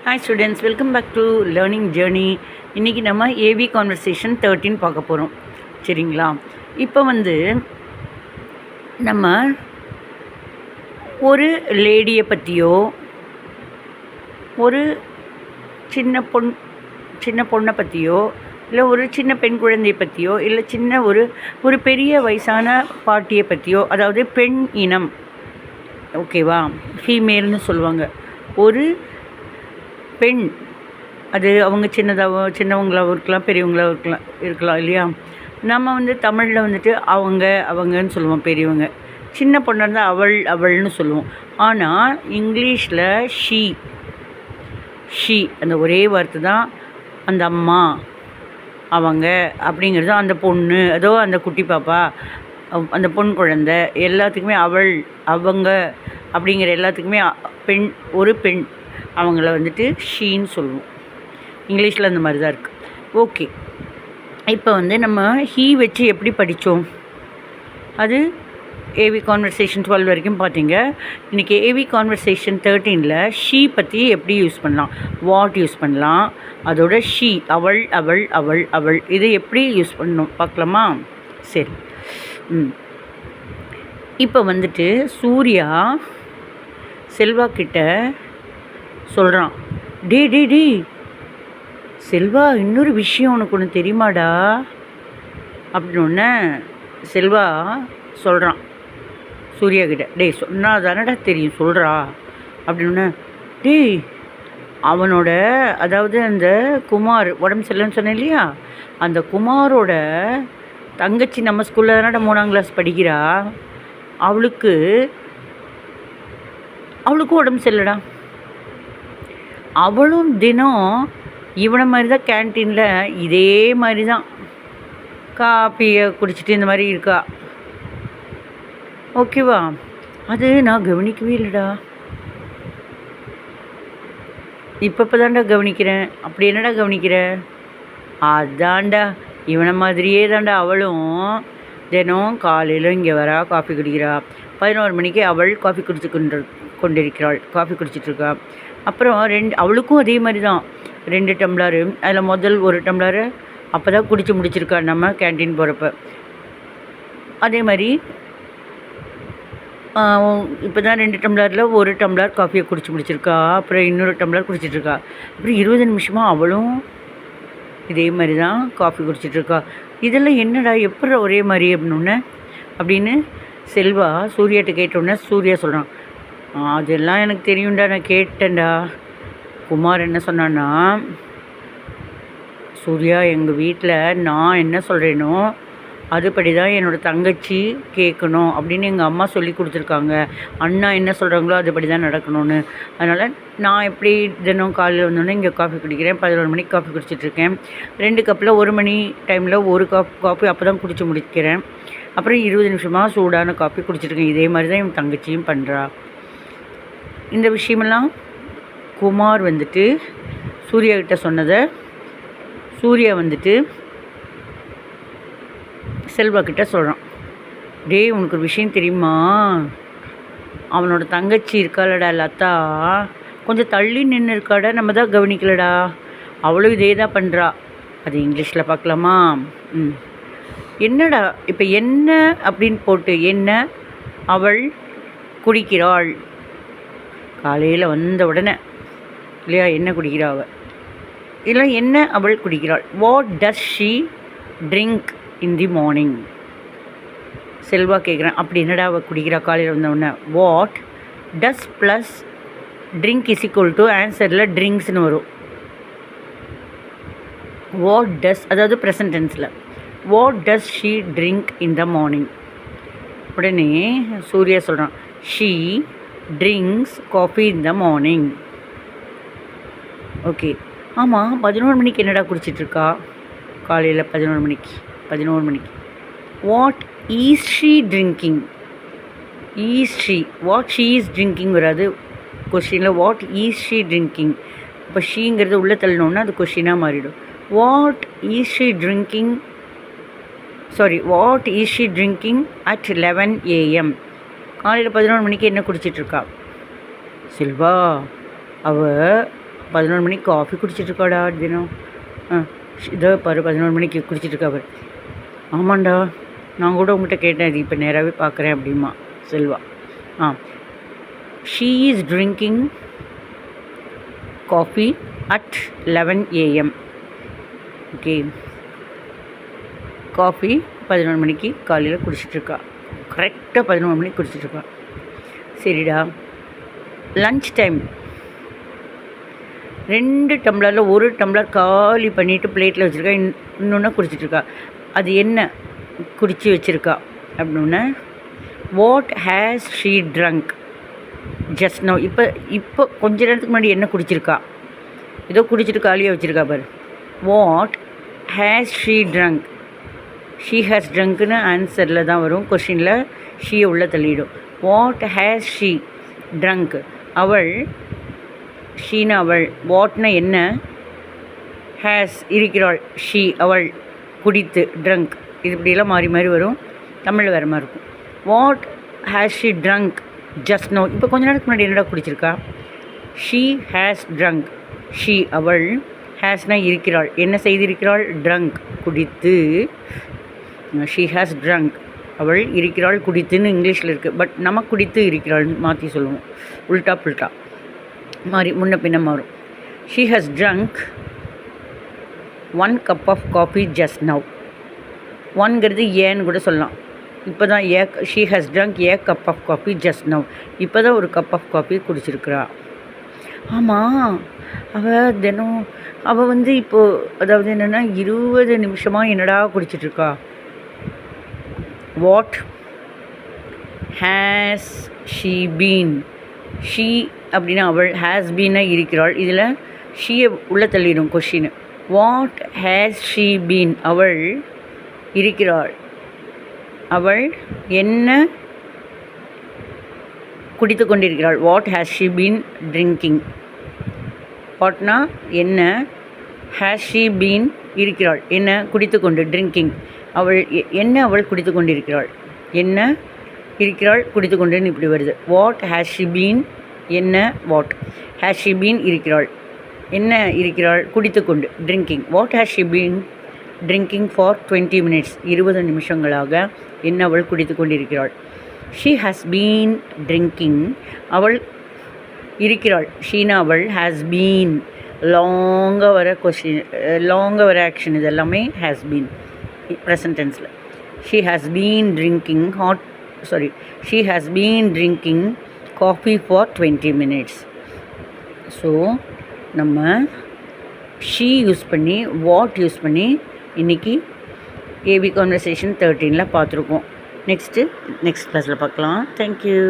Hi students, welcome back to learning journey. இன்றைக்கி நம்ம AV conversation 13 பார்க்க போகிறோம். சரிங்களா? இப்போ நம்ம ஒரு லேடியை பற்றியோ ஒரு சின்ன பொண்ணை பற்றியோ இல்லை ஒரு சின்ன பெண் குழந்தையை பற்றியோ இல்லை சின்ன ஒரு பெரிய வயசான பாட்டியை பற்றியோ, அதாவது பெண் இனம், ஓகேவா, ஃபீமேல்னு சொல்லுவாங்க. ஒரு பெண், அது அவங்க சின்னவங்களாகவும் இருக்கலாம், பெரியவங்களாகவும் இருக்கலாம் இல்லையா? நம்ம தமிழில் அவங்கன்னு சொல்லுவோம் பெரியவங்க. சின்ன பொண்ணாக இருந்தால் அவள்னு சொல்லுவோம். ஆனால் இங்கிலீஷில் ஷீ அந்த ஒரே வார்த்தை தான். அந்த அம்மா, அவங்க அப்படிங்கிறது அந்த பொண்ணு, அதோ அந்த குட்டி பாப்பா, அந்த பொன் குழந்தை, எல்லாத்துக்குமே அவள், அவங்க அப்படிங்கிற எல்லாத்துக்குமே ஒரு பெண், அவங்கள ஷீன்னு சொல்லுவோம். இங்கிலீஷில் அந்த மாதிரி தான் இருக்குது. ஓகே, இப்போ நம்ம ஹீ வச்சு எப்படி படித்தோம்? அது ஏவி கான்வர்சேஷன் 12 வரைக்கும் பார்த்தீங்க. இன்றைக்கி ஏவி கான்வர்சேஷன் 13ல் ஷீ பற்றி எப்படி யூஸ் பண்ணலாம், வாட் யூஸ் பண்ணலாம், அதோட ஷீ, அவள் இது எப்படி யூஸ் பண்ணணும் பார்க்கலாமா? சரி. இப்போ சூர்யா செல்வா கிட்ட சொல்கிறான், டே செல்வா, இன்னொரு விஷயம் உனக்கு ஒன்று தெரியுமாடா அப்படின்னு செல்வா சொல்கிறான் சூர்யா கிட்ட. சொன்னால் தானடா தெரியும், சொல்கிறா அப்படின்னு. அவனோட, அதாவது அந்த குமார் உடம்பு சரியில்லைன்னு சொன்னேன் இல்லையா, அந்த குமாரோட தங்கச்சி நம்ம ஸ்கூலில் தானடா 3ஆம் கிளாஸ் படிக்கிறா. அவளுக்கும் உடம்பு சரியில்லடா. அவளும் தினம் இவனை மாதிரி தான் கேன்டீனில் இதே மாதிரி தான் காப்பியை குடிச்சிட்டு இந்த மாதிரி இருக்கா. ஓகேவா? அது நான் கவனிக்கவே இல்லைடா, இப்போ தான்டா கவனிக்கிறேன். அப்படி என்னடா கவனிக்கிற? அதான்டா, இவனை மாதிரியே தான்டா அவளும் தினம் காலையில் இங்கே வரா, காஃபி குடிக்கிறா. 11 மணிக்கு அவள் காஃபி கொண்டிருக்கிறாள், காஃபி குடிச்சிட்ருக்கா. அப்புறம் அவளுக்கும் அதே மாதிரி தான் 2 டம்ளரு, அதில் முதல் 1 டம்ளரு அப்போ தான் குடித்து முடிச்சிருக்கா நம்ம கேன்டீன் போகிறப்ப. அதே மாதிரி இப்போ தான் 2 டம்ளரில் 1 டம்ளர் காஃபியை குடிச்சு முடிச்சிருக்கா. அப்புறம் இன்னொரு டம்ளர் குடிச்சிட்ருக்கா. அப்புறம் 20 நிமிஷமாக அவளும் இதே மாதிரி தான் காஃபி குடிச்சிட்ருக்கா. இதெல்லாம் என்னடா, எப்படி ஒரே மாதிரி அப்படின்னு செல்வா சூர்யாட்ட கேட்டோன்னே சூர்யா சொல்கிறான், அதெல்லாம் எனக்கு தெரியும்டா, நான் கேட்டேன்டா. குமார் என்ன சொன்னான்னா, சூர்யா, எங்கள் வீட்டில் நான் என்ன சொல்கிறேனோ அதுபடி தான் என்னோடய தங்கச்சி கேட்கணும் அப்படின்னு எங்கள் அம்மா சொல்லி கொடுத்துருக்காங்க. அண்ணா என்ன சொல்கிறாங்களோ அதுபடி தான் நடக்கணும்னு. அதனால் நான் எப்படி தினம் காலையில் வந்தோடனே இங்கே காஃபி குடிக்கிறேன். 11 மணிக்கு காஃபி குடிச்சிட்ருக்கேன். 2 கப்பில் 1 மணி டைமில் 1 கப் காஃபி அப்போ தான் குடிச்சு முடிக்கிறேன். அப்புறம் 20 நிமிஷமாக சூடான காஃபி குடிச்சிட்ருக்கேன். இதே மாதிரி தான் என் தங்கச்சியும் பண்ணுறா. இந்த விஷயமெல்லாம் குமார் சூர்யா கிட்ட சொன்னதை சூர்யா செல்வா கிட்ட சொல்கிறான். உனக்கு ஒரு விஷயம் தெரியுமா, அவனோட தங்கச்சி இருக்காளடா லதா, கொஞ்சம் தள்ளி நின்று இருக்காடா, நம்ம தான் கவனிக்கலடா. அவளும் இதே தான் பண்ணுறா. அது இங்கிலீஷில் பார்க்கலாமா? என்னடா இப்போ என்ன அப்படின்னு போட்டு, என்ன அவள் குடிக்கிறாள் காலையில் வந்த உடனே இல்லையா, என்ன குடிக்கிறா அவள், இல்லை என்ன அவள் குடிக்கிறாள். What does she drink in the morning? Selva கேட்குறேன். அப்படி என்னடா அவள் குடிக்கிறா காலையில் வந்தவுடனே? What does plus drink is equal to ஆன்சரில் ட்ரிங்க்ஸ்னு வரும். வாட் டஸ், அதாவது ப்ரெசன்ட் டென்ஸில், what does she drink in the morning. உடனே சூர்யா சொல்கிறான், she drinks coffee in the morning. Okay, ஆமாம், 11 மணிக்கு என்னடா குடிச்சிட்ருக்கா காலையில்? 11 மணிக்கு what is she drinking? What she is drinking வராது கொஸ்டினில். வாட் ஈஸ் ஷீ ட்ரிங்கிங், இப்போ ஷீங்கிறது உள்ளே தள்ளணுன்னா அது கொஸ்டினாக மாறிடும். What is she drinking at 11 AM? காலையில் 11 மணிக்கு என்ன குடிச்சிட்ருக்கா? செல்வா, அவள் 11 மணிக்கு காஃபி குடிச்சிட்ருக்காடா தினம். இதோ பாரு 11 மணிக்கு குடிச்சிட்ருக்கா பாரு. ஆமாண்டா, நான் கூட உங்கள்கிட்ட கேட்டேன், இது இப்போ நேராகவே பார்க்குறேன் அப்படிமா Selva. She is drinking coffee at 11 AM. Okay, coffee 11 மணிக்கு காலையில் குடிச்சிட்ருக்கா. கரெக்டாக 11 மணிக்கு குடிச்சிட்ருக்கா. சரிடா. லன்ச் டைம் 2 டம்ளரில் 1 டம்ளர் காலி பண்ணிவிட்டு பிளேட்டில் வச்சுருக்கா, இன்னொன்று குடிச்சிட்ருக்கா. அது என்ன குடித்து வச்சுருக்கா அப்படின்னா, what has she drunk just now. இப்போ கொஞ்ச நேரத்துக்கு முன்னாடி என்ன குடிச்சிருக்கா, ஏதோ குடிச்சிட்டு காலியாக வச்சுருக்கா பாரு. What has she drunk. She has ட்ரங்க்னு ஆன்சரில் தான் வரும், கொஷினில் ஷீயை உள்ளே தள்ளிடும். What has she drunk. அவள், ஷீனா அவள், வாட்னா என்ன, ஹேஸ் இருக்கிறாள், ஷீ அவள் குடித்து, ட்ரங்க் இது இப்படியெல்லாம் மாறி மாறி வரும், தமிழ் வேறு மாதிரி இருக்கும். What has she drunk just now. இப்போ கொஞ்ச நேரத்துக்கு முன்னாடி என்னடா குடிச்சிருக்கா. ஷீ ஹேஸ் ட்ரங்க், ஷீ அவள், ஹேஸ்னா இருக்கிறாள், என்ன செய்திருக்கிறாள், ட்ரங்க் குடித்து. ஷீ ஹேஸ் ட்ரங்க் அவள் இருக்கிறாள் குடித்துன்னு இங்கிலீஷில் இருக்குது. பட் நம்ம குடித்து இருக்கிறாள்னு மாற்றி சொல்லுவோம், உல்ட்டா புல்ட்டா மாறி முன்ன பின்ன மாறும். She has drunk 1 cup of coffee just now. 1ங்கிறது ஏன்னு கூட சொல்லலாம். இப்போ தான் she has drunk cup of coffee just now. இப்போ தான் ஒரு கப் ஆஃப் காஃபி குடிச்சிருக்கிறா. ஆமாம், அவள் வந்து இப்போது அதாவது என்னென்னா 20 நிமிஷமாக என்னடா குடிச்சிட்ருக்கா. What has she been. She அப்படின்னா அவள், ஹேஸ் பீனா இருக்கிறாள், இதில் ஷீயை உள்ளே தள்ளிடும் கொஷின். What has she been. அவள் இருக்கிறாள், அவள் என்ன குடித்து கொண்டிருக்கிறாள். What has she been drinking. வாட்னா என்ன, ஹேஸ் ஷீ பீன் இருக்கிறாள், என்ன குடித்து கொண்டு, ட்ரிங்கிங் அவள் என்ன அவள் குடித்து கொண்டிருக்கிறாள், என்ன இருக்கிறாள் குடித்து கொண்டுன்னு இப்படி வருது. வாட் ஹேஸ் ஷீ பீன் என்ன, வாட் ஹேஸ் ஷீ பீன் இருக்கிறாள், என்ன இருக்கிறாள் குடித்து கொண்டு, drinking. What has she been drinking for 20 minutes 20 நிமிஷங்களாக என்ன அவள் குடித்து கொண்டிருக்கிறாள். ஷீ ஹாஸ் பீன் ட்ரிங்கிங் அவள் இருக்கிறாள், ஷீனா அவள், ஹேஸ் பீன் லாங்காக வர கொஸ்டின், லாங்காக வர ஆக்ஷன், இது எல்லாமே ஹேஸ் பீன் ப்ரெசன்ட் டென்ஸில். She has been drinking she has been drinking coffee for 20 minutes. So நம்ம ஷீ யூஸ் பண்ணி, வாட் யூஸ் பண்ணி இன்றைக்கி ஏபி கான்வர்சேஷன் 13 பார்த்துருக்கோம். நெக்ஸ்ட் கிளாஸில் பார்க்கலாம். தேங்க்யூ.